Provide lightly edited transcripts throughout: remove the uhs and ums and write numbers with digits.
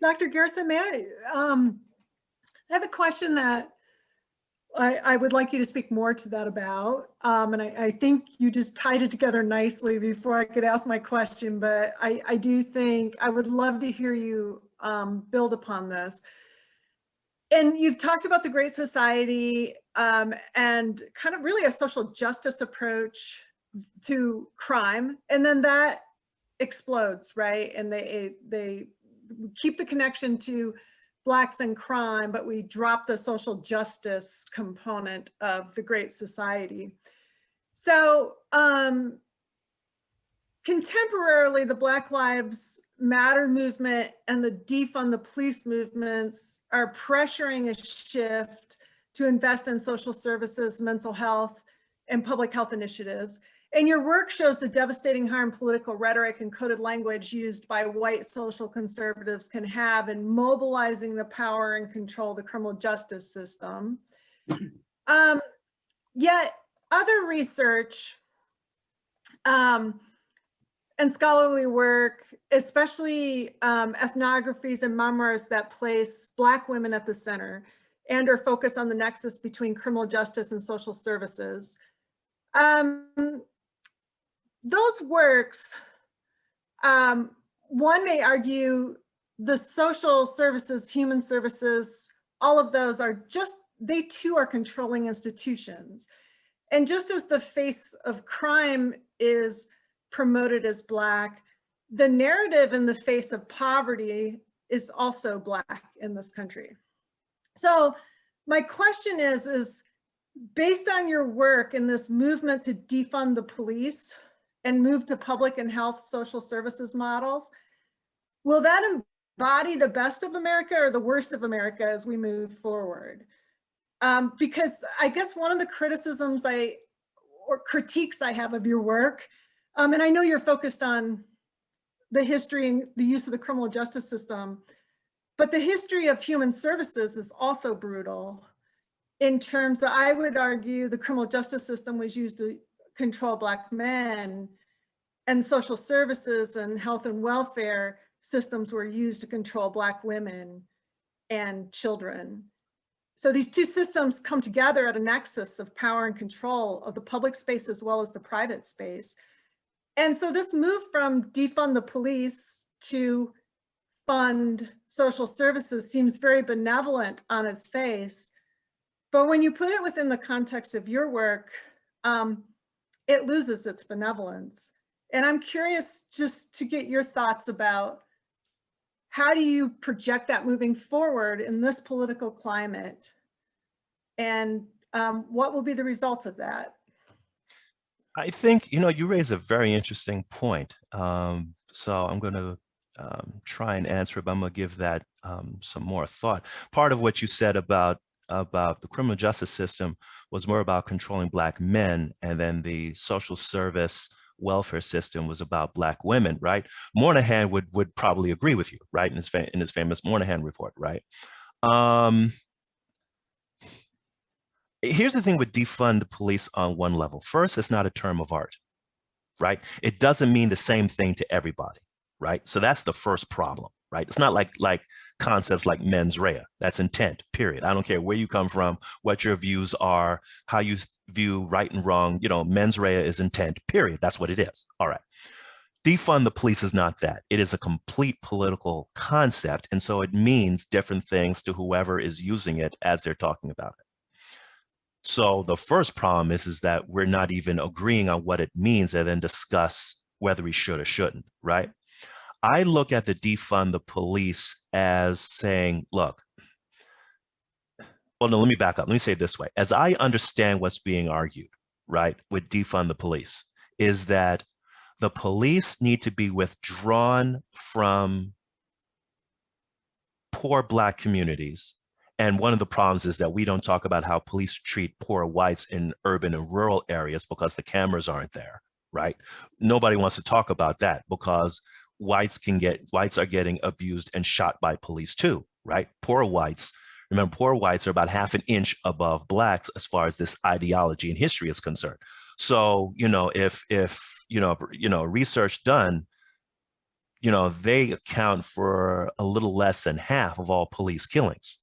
Dr. Garrison, may I have a question that I would like you to speak more to that about. And I think you just tied it together nicely before I could ask my question, but I do think I would love to hear you build upon this. And you've talked about the Great Society and kind of really a social justice approach to crime. And then that explodes, right? And they keep the connection to Blacks and crime, but we drop the social justice component of the Great Society. So contemporarily, the Black Lives Matter movement and the defund the police movements are pressuring a shift to invest in social services, mental health, and public health initiatives. And your work shows the devastating harm political rhetoric and coded language used by white social conservatives can have in mobilizing the power and control of the criminal justice system. Yet other research and scholarly work, especially ethnographies and memoirs that place Black women at the center and are focused on the nexus between criminal justice and social services. Those works, one may argue the social services, human services, all of those are just, they too are controlling institutions. And just as the face of crime is promoted as Black, the narrative in the face of poverty is also Black in this country. So my question is based on your work in this movement to defund the police and move to public and health social services models, will that embody the best of America or the worst of America as we move forward? Because I guess one of the criticisms or critiques I have of your work, and I know you're focused on the history and the use of the criminal justice system, but the history of human services is also brutal in terms that I would argue the criminal justice system was used to control Black men, and social services and health and welfare systems were used to control Black women and children. So these two systems come together at a nexus of power and control of the public space as well as the private space. And so this move from defund the police to fund social services seems very benevolent on its face. But when you put it within the context of your work, it loses its benevolence. And I'm curious just to get your thoughts about how do you project that moving forward in this political climate? And what will be the results of that? I think, you raise a very interesting point. So I'm going to try and answer it, but I'm going to give that some more thought. Part of what you said about the criminal justice system was more about controlling Black men, and then the social service welfare system was about Black women, right? Moynihan would probably agree with you, right? In his famous Moynihan report, right? Here's the thing with defund the police on one level. First, it's not a term of art, right? It doesn't mean the same thing to everybody, right? So that's the first problem, right? It's not like concepts like mens rea. That's intent, period. I don't care where you come from, what your views are, how you view right and wrong. Mens rea is intent, period. That's what it is. All right. Defund the police is not that. It is a complete political concept. And so it means different things to whoever is using it as they're talking about it. So the first problem is that we're not even agreeing on what it means and then discuss whether we should or shouldn't, right? I look at the defund the police as saying, look, well, no, let me back up. Let me say it this way. As I understand what's being argued, right, with defund the police, is that the police need to be withdrawn from poor Black communities. And one of the problems is that we don't talk about how police treat poor whites in urban and rural areas because the cameras aren't there, right? Nobody wants to talk about that because whites are getting abused and shot by police too, right? Poor whites, remember, poor whites are about half an inch above Blacks as far as this ideology and history is concerned. So, if research done they account for a little less than half of all police killings,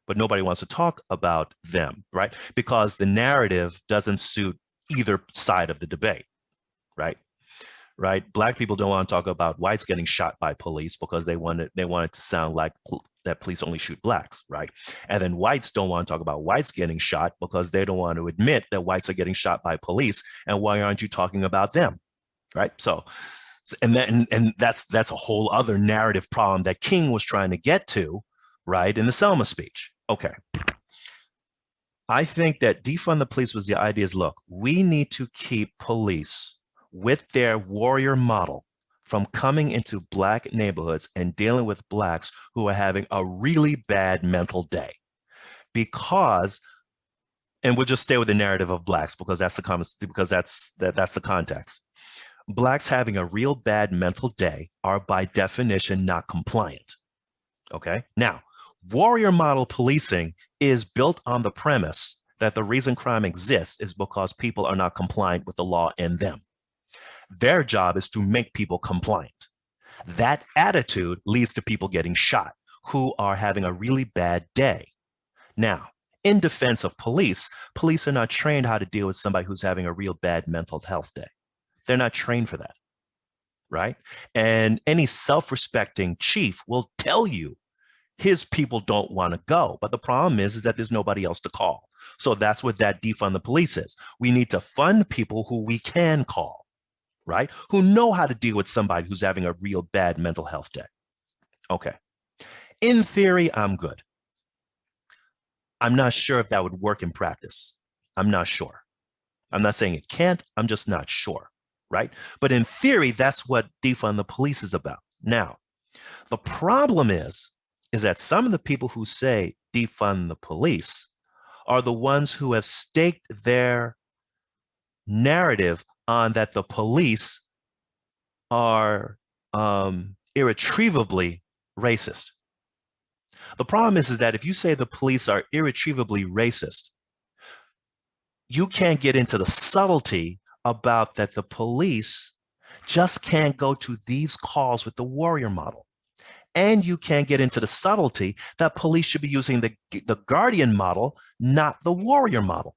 but nobody wants to talk about them, right? Because the narrative doesn't suit either side of the debate, right? Right? Black people don't want to talk about whites getting shot by police because they want it to sound like that police only shoot blacks, right? And then whites don't want to talk about whites getting shot because they don't want to admit that whites are getting shot by police. And why aren't you talking about them, right? So, and that's a whole other narrative problem that King was trying to get to, right, in the Selma speech. Okay. I think that defund the police was the idea is, look, we need to keep police with their warrior model from coming into Black neighborhoods and dealing with Blacks who are having a really bad mental day. Because, and we'll just stay with the narrative of Blacks because that's the context. Blacks having a real bad mental day are by definition not compliant. Okay. Now, warrior model policing is built on the premise that the reason crime exists is because people are not compliant with the law in them. Their job is to make people compliant. That attitude leads to people getting shot who are having a really bad day. Now, in defense of police are not trained how to deal with somebody who's having a real bad mental health day. They're not trained for that, right? And any self-respecting chief will tell you his people don't want to go. But the problem is that there's nobody else to call. So that's what that defund the police is. We need to fund people who we can call, right? Who know how to deal with somebody who's having a real bad mental health day. Okay. In theory, I'm good. I'm not sure if that would work in practice. I'm not sure. I'm not saying it can't, I'm just not sure, right? But in theory, that's what defund the police is about. Now, the problem is that some of the people who say defund the police are the ones who have staked their narrative on that the police are irretrievably racist. The problem is that if you say the police are irretrievably racist, you can't get into the subtlety about that the police just can't go to these calls with the warrior model. And you can't get into the subtlety that police should be using the guardian model, not the warrior model.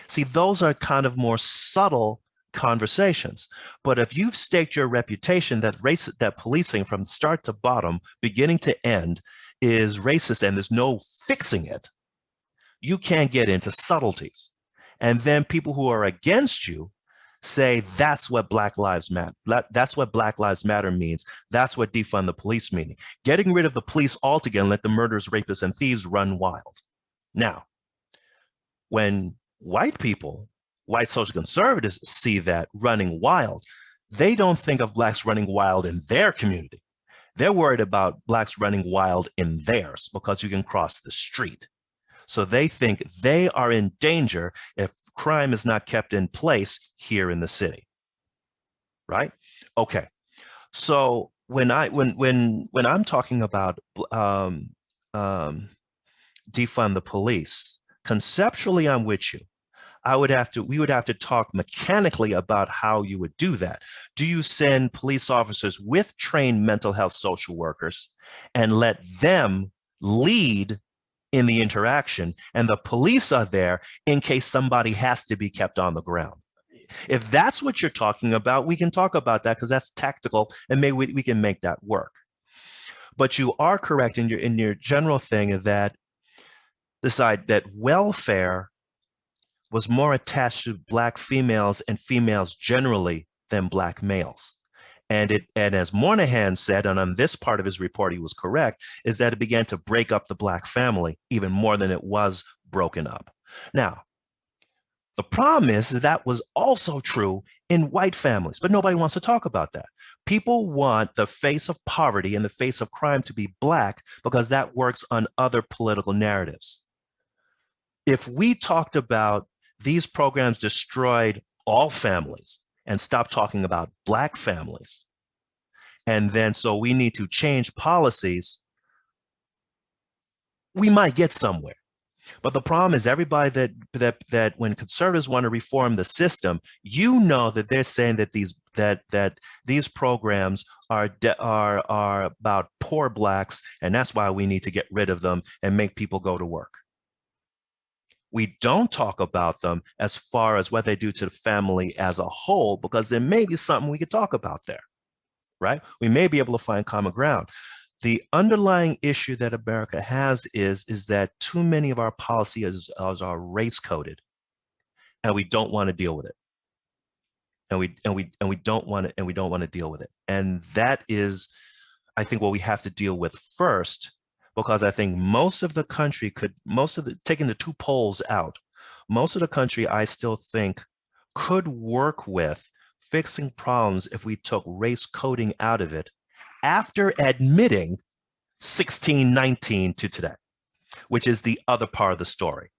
See, those are kind of more subtle conversations. But if you've staked your reputation that policing from start to bottom, beginning to end, is racist and there's no fixing it, you can't get into subtleties. And then people who are against you say that's what Black Lives Matter. That's what Black Lives Matter means. That's what defund the police meaning. Getting rid of the police altogether and let the murderers, rapists, and thieves run wild. Now, when white social conservatives see that running wild, they don't think of Blacks running wild in their community. They're worried about Blacks running wild in theirs because you can cross the street. So they think they are in danger if crime is not kept in place here in the city, right? Okay, so when I'm talking about defund the police, conceptually I'm with you. We would have to talk mechanically about how you would do that. Do you send police officers with trained mental health social workers and let them lead in the interaction, and the police are there in case somebody has to be kept on the ground? If that's what you're talking about, we can talk about that because that's tactical and maybe we can make that work. But you are correct in your general thing that decide that welfare was more attached to Black females and females generally than Black males. And as Moynihan said, and on this part of his report he was correct, is that it began to break up the Black family even more than it was broken up. Now, the problem is that was also true in white families, but nobody wants to talk about that. People want the face of poverty and the face of crime to be Black because that works on other political narratives. If we talked about these programs destroyed all families and stop talking about Black families, and then so we need to change policies, we might get somewhere. But the problem is everybody that when conservatives want to reform the system, you know that they're saying that these programs are about poor blacks, and that's why we need to get rid of them and make people go to work. We don't talk about them as far as what they do to the family as a whole, because there may be something we could talk about there, right? We may be able to find common ground. The underlying issue that America has is that too many of our policies are race coded, and we don't want to deal with it. And we don't want to deal with it. And that is, I think, what we have to deal with first, because I think most of the country taking the two poles out, most of the country I still think could work with fixing problems if we took race coding out of it after admitting 1619 to today, which is the other part of the story.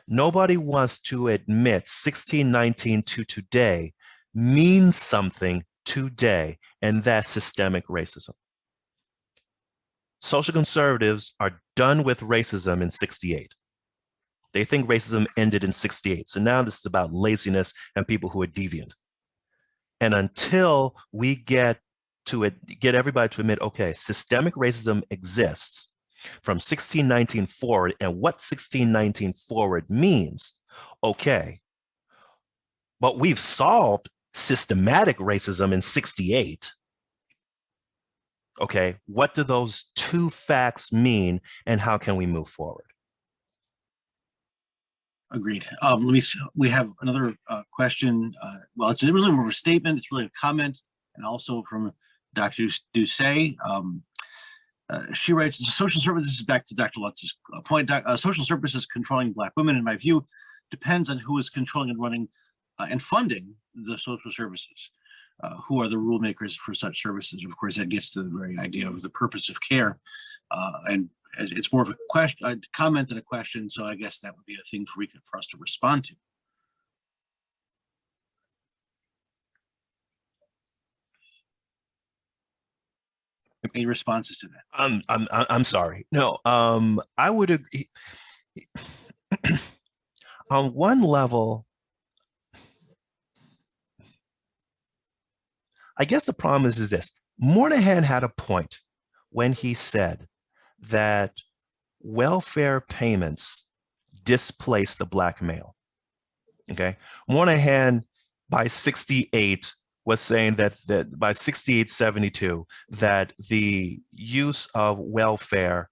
Nobody wants to admit 1619 to today means something today, and that's systemic racism. Social conservatives are done with racism in 68. They think racism ended in 68. So now this is about laziness and people who are deviant. And until we get everybody to admit, okay, systemic racism exists from 1619 forward, and what 1619 forward means, okay, but we've solved systematic racism in 68. Okay, what do those two facts mean, and how can we move forward? Agreed. Let me see. We have another question. Well, it's really more of a statement. It's really a comment, and also from Dr. Doucet. She writes, social services, back to Dr. Lutz's point, social services controlling Black women, in my view, depends on who is controlling and running and funding the social services. Who are the rule makers for such services? Of course, that gets to the very idea of the purpose of care. And it's more of a question, a comment than a question. So I guess that would be a thing for us to respond to. Any responses to that? I'm sorry. No, I would agree. On one level, I guess the problem is this. Moynihan had a point when he said that welfare payments displace the Black male. Okay, Moynihan by 68 was saying that by 68, 72, that the use of welfare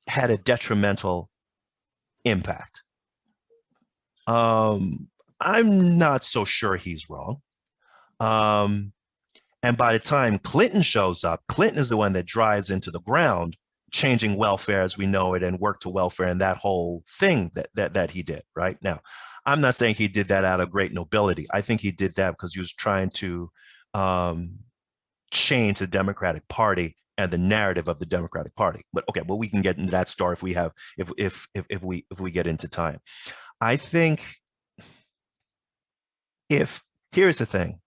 had a detrimental impact. I'm not so sure he's wrong. And by the time Clinton shows up, Clinton is the one that drives into the ground, changing welfare as we know it and work to welfare and that whole thing that he did, right? Now, I'm not saying he did that out of great nobility. I think he did that because he was trying to change the Democratic Party and the narrative of the Democratic Party. But okay, well, we can get into that story if we get into time. I think here's the thing.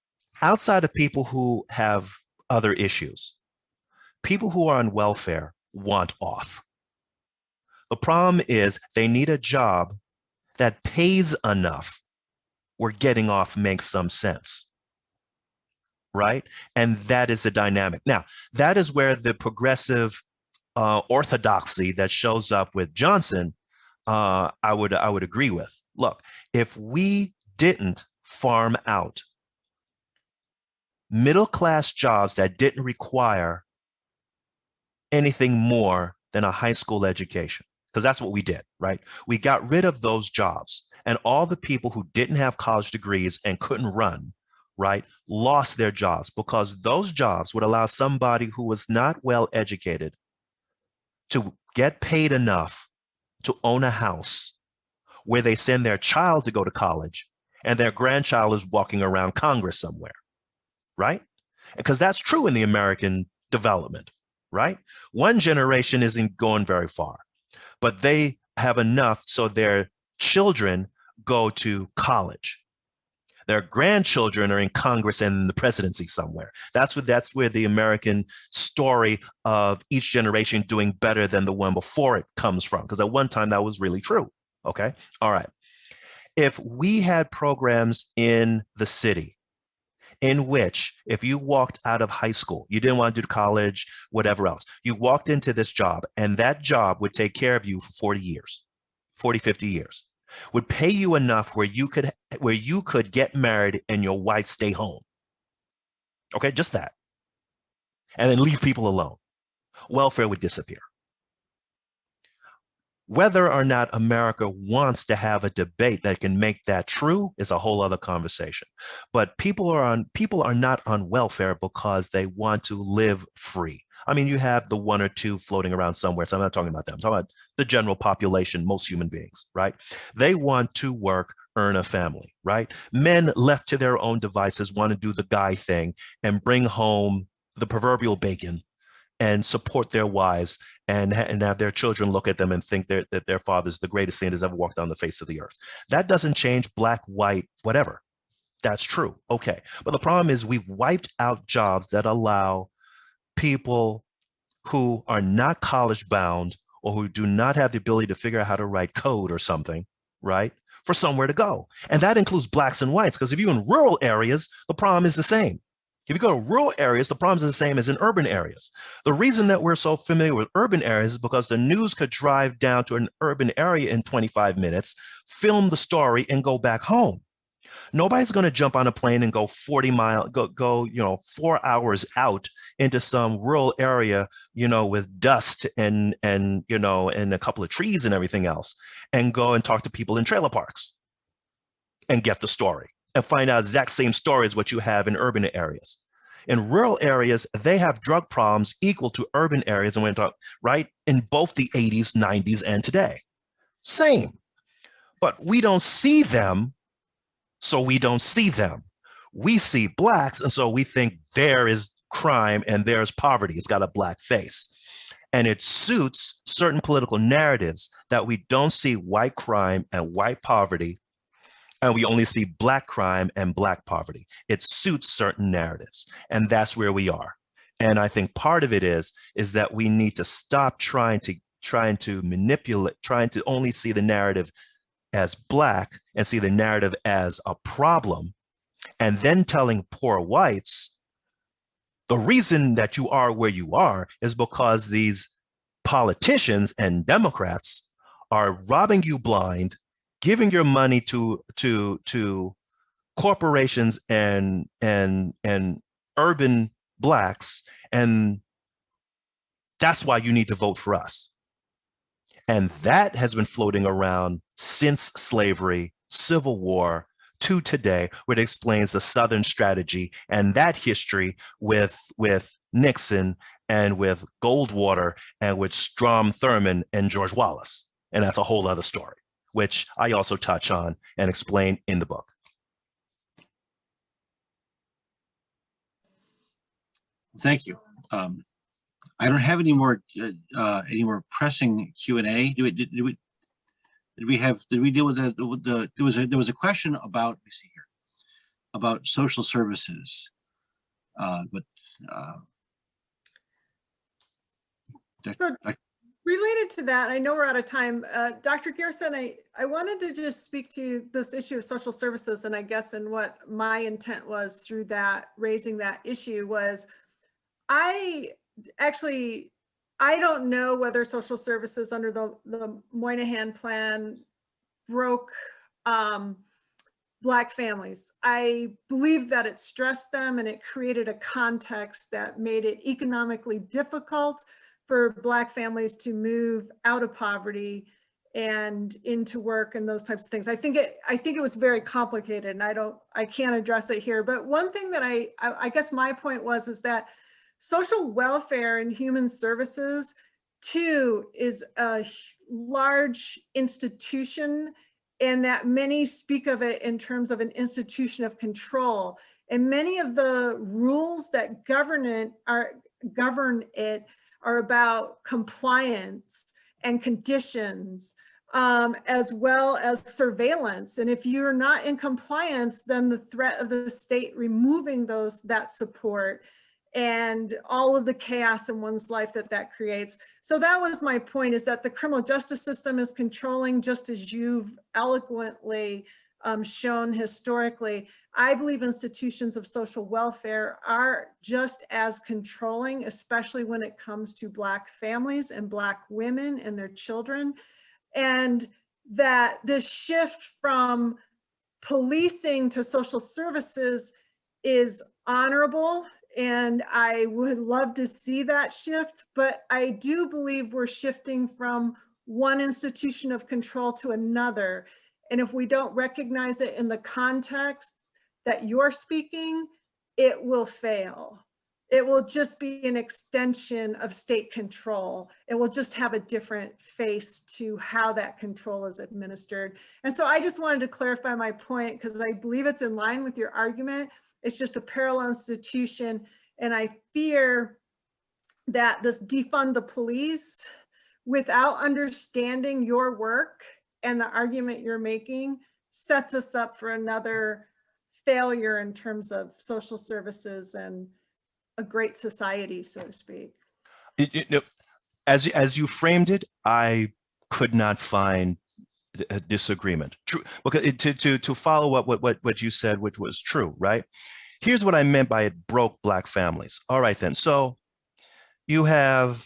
Outside of people who have other issues, people who are on welfare want off. The problem is they need a job that pays enough where getting off makes some sense, right? And that is the dynamic. Now, that is where the progressive orthodoxy that shows up with Johnson, I would agree with. Look, if we didn't farm out middle-class jobs that didn't require anything more than a high school education, because that's what we did, right? We got rid of those jobs, and all the people who didn't have college degrees and couldn't run, right, lost their jobs, because those jobs would allow somebody who was not well educated to get paid enough to own a house where they send their child to go to college and their grandchild is walking around Congress somewhere, right? Because that's true in the American development, right? One generation isn't going very far, but they have enough so their children go to college. Their grandchildren are in Congress and in the presidency somewhere. That's where the American story of each generation doing better than the one before it comes from. Because at one time that was really true. Okay. All right. If we had programs in the city in which if you walked out of high school, you didn't want to do college, whatever else, you walked into this job and that job would take care of you for 40 years, 40, 50 years, would pay you enough where you could get married and your wife stay home. Okay, just that. And then leave people alone. Welfare would disappear. Whether or not America wants to have a debate that can make that true is a whole other conversation. But people are not on welfare because they want to live free. I mean, you have the one or two floating around somewhere, so I'm not talking about them. I'm talking about the general population, most human beings, right? They want to work, earn a family, right? Men left to their own devices want to do the guy thing and bring home the proverbial bacon and support their wives and have their children look at them and think that their father's the greatest thing that's ever walked on the face of the earth. That doesn't change black, white, whatever. That's true. Okay. But the problem is we've wiped out jobs that allow people who are not college bound or who do not have the ability to figure out how to write code or something, right, for somewhere to go. And that includes blacks and whites, because if you're in rural areas, the problem is the same. If you go to rural areas, the problems are the same as in urban areas. The reason that we're so familiar with urban areas is because the news could drive down to an urban area in 25 minutes, film the story, and go back home. Nobody's going to jump on a plane and go 40 miles, go 4 hours out into some rural area, with dust and a couple of trees and everything else, and go and talk to people in trailer parks and get the story and find out exact same story as what you have in urban areas. In rural areas, they have drug problems equal to urban areas, and we're talking, right, in both the 80s, 90s, and today. Same. But we don't see them, so we don't see them. We see blacks, and so we think there is crime and there's poverty. It's got a black face. And it suits certain political narratives that we don't see white crime and white poverty, and we only see black crime and black poverty. It suits certain narratives, and that's where we are. And I think part of it is that we need to stop trying to manipulate, trying to only see the narrative as black and see the narrative as a problem, and then telling poor whites, the reason that you are where you are is because these politicians and Democrats are robbing you blind, giving your money to corporations and urban blacks, and that's why you need to vote for us. And that has been floating around since slavery, Civil War, to today, where it explains the Southern strategy and that history with Nixon and with Goldwater and with Strom Thurmond and George Wallace. And that's a whole other story, which I also touch on and explain in the book. Thank you. I don't have any more pressing Q&A. Did we deal with that? There was a question about, let me see here, about social services, Related to that, I know we're out of time. Dr. Garrison, I wanted to just speak to this issue of social services, and I guess and what my intent was through that, raising that issue was, I don't know whether social services under the Moynihan plan broke Black families. I believe that it stressed them and it created a context that made it economically difficult for Black families to move out of poverty and into work and those types of things. I think it was very complicated, and I can't address it here. But one thing that I guess my point was is that social welfare and human services too is a large institution, and that many speak of it in terms of an institution of control. And many of the rules that govern it are about compliance and conditions, as well as surveillance. And if you're not in compliance, then the threat of the state removing that support and all of the chaos in one's life that creates. So that was my point, is that the criminal justice system is controlling, just as you've eloquently shown historically. I believe institutions of social welfare are just as controlling, especially when it comes to Black families and Black women and their children. And that this shift from policing to social services is honorable, and I would love to see that shift, but I do believe we're shifting from one institution of control to another. And if we don't recognize it in the context that you're speaking, it will fail. It will just be an extension of state control. It will just have a different face to how that control is administered. And so I just wanted to clarify my point, because I believe it's in line with your argument. It's just a parallel institution. And I fear that this defund the police, without understanding your work and the argument you're making, sets us up for another failure in terms of social services and a great society, so to speak. As you framed it, I could not find a disagreement. True, because to follow up what you said, which was true, right? Here's what I meant by it broke Black families. All right, then. So you have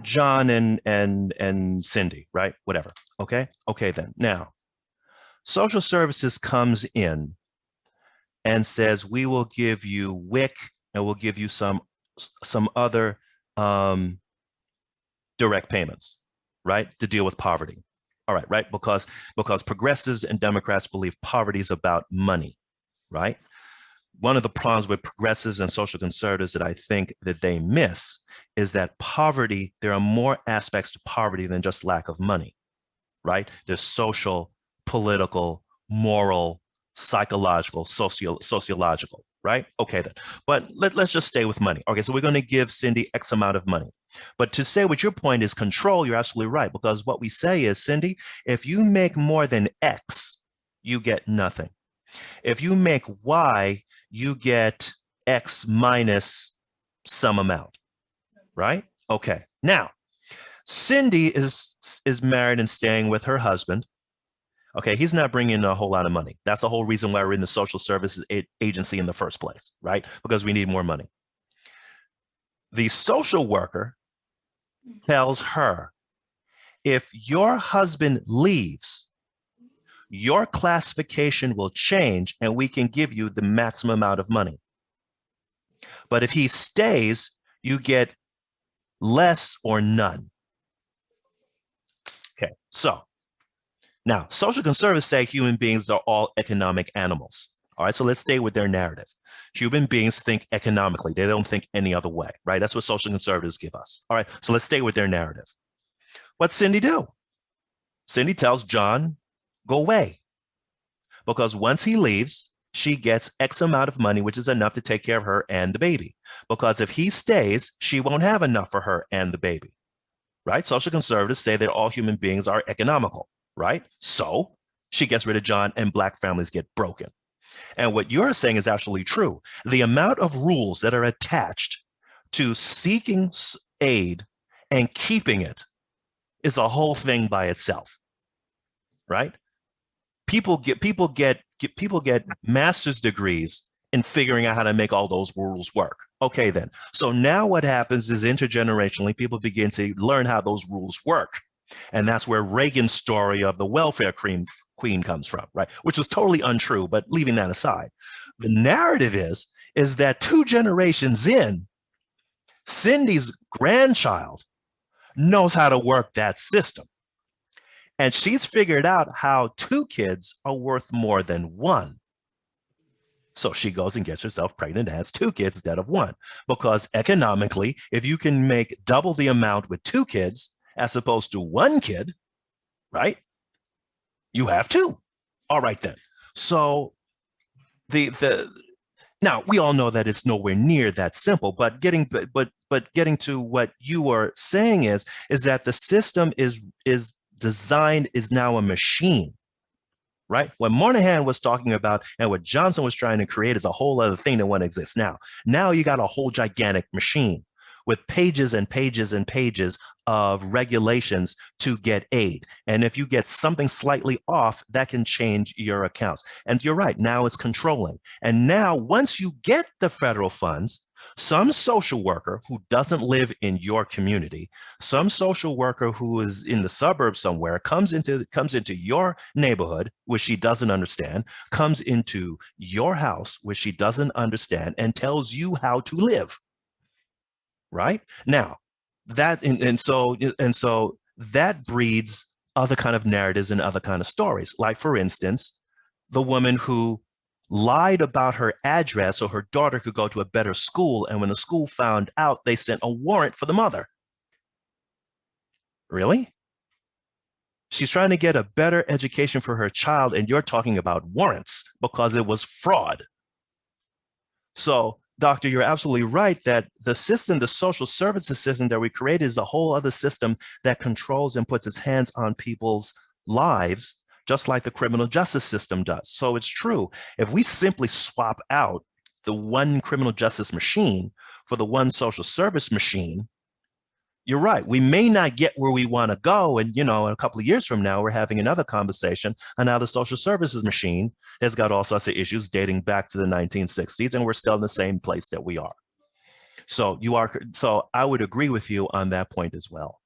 John and Cindy, right? Whatever. Okay. Okay, then. Now, social services comes in and says, we will give you WIC and we'll give you some other direct payments, right, to deal with poverty. All right, right, because progressives and Democrats believe poverty is about money, right? One of the problems with progressives and social conservatives that I think that they miss is that poverty, there are more aspects to poverty than just lack of money, right? There's social, political, moral, psychological, sociological, right? Okay, then. But let's just stay with money. Okay, so we're going to give Cindy X amount of money. But to say what your point is control, you're absolutely right. Because what we say is, Cindy, if you make more than X, you get nothing. If you make Y, you get X minus some amount, right? Okay. Now, Cindy is married and staying with her husband. Okay, he's not bringing in a whole lot of money. That's the whole reason why we're in the social services agency in the first place, right? Because we need more money. The social worker tells her, if your husband leaves, your classification will change and we can give you the maximum amount of money. But if he stays, you get less or none. Okay, so now, social conservatives say human beings are all economic animals. All right, so let's stay with their narrative. Human beings think economically. They don't think any other way, right? That's what social conservatives give us. All right, so let's stay with their narrative. What's Cindy do? Cindy tells John, go away. Because once he leaves, she gets X amount of money, which is enough to take care of her and the baby. Because if he stays, she won't have enough for her and the baby, right? Social conservatives say that all human beings are economical. Right? So she gets rid of John and Black families get broken. And what you're saying is absolutely true. The amount of rules that are attached to seeking aid and keeping it is a whole thing by itself, right? People get master's degrees in figuring out how to make all those rules work. Okay, then. So now what happens is intergenerationally, people begin to learn how those rules work. And that's where Reagan's story of the welfare queen comes from, right? Which was totally untrue, but leaving that aside. The narrative is that 2 generations in, Cindy's grandchild knows how to work that system. And she's figured out how 2 kids are worth more than 1. So she goes and gets herself pregnant and has 2 kids instead of 1. Because economically, if you can make double the amount with 2 kids, as opposed to 1 kid, right? You have 2. All right, then. So the Now, we all know that it's nowhere near that simple, but getting to what you are saying is that the system is designed, is now a machine, right? What Moynihan was talking about and what Johnson was trying to create is a whole other thing than what exists now. Now you got a whole gigantic machine with pages and pages and pages of regulations to get aid. And if you get something slightly off, that can change your accounts. And you're right, now it's controlling. And now once you get the federal funds, some social worker who doesn't live in your community, some social worker who is in the suburbs somewhere comes into your neighborhood, which she doesn't understand, comes into your house, which she doesn't understand, and tells you how to live. Right now, that and so that breeds other kind of narratives and other kind of stories. Like, for instance, the woman who lied about her address so her daughter could go to a better school, and when the school found out, they sent a warrant for the mother. Really? She's trying to get a better education for her child, and you're talking about warrants because it was fraud. So, Doctor, you're absolutely right that the system, the social services system that we created, is a whole other system that controls and puts its hands on people's lives, just like the criminal justice system does. So it's true. If we simply swap out the one criminal justice machine for the one social service machine, you're right. We may not get where we want to go. And, in a couple of years from now, we're having another conversation on how the social services machine has got all sorts of issues dating back to the 1960s, and we're still in the same place that we are. So I would agree with you on that point as well.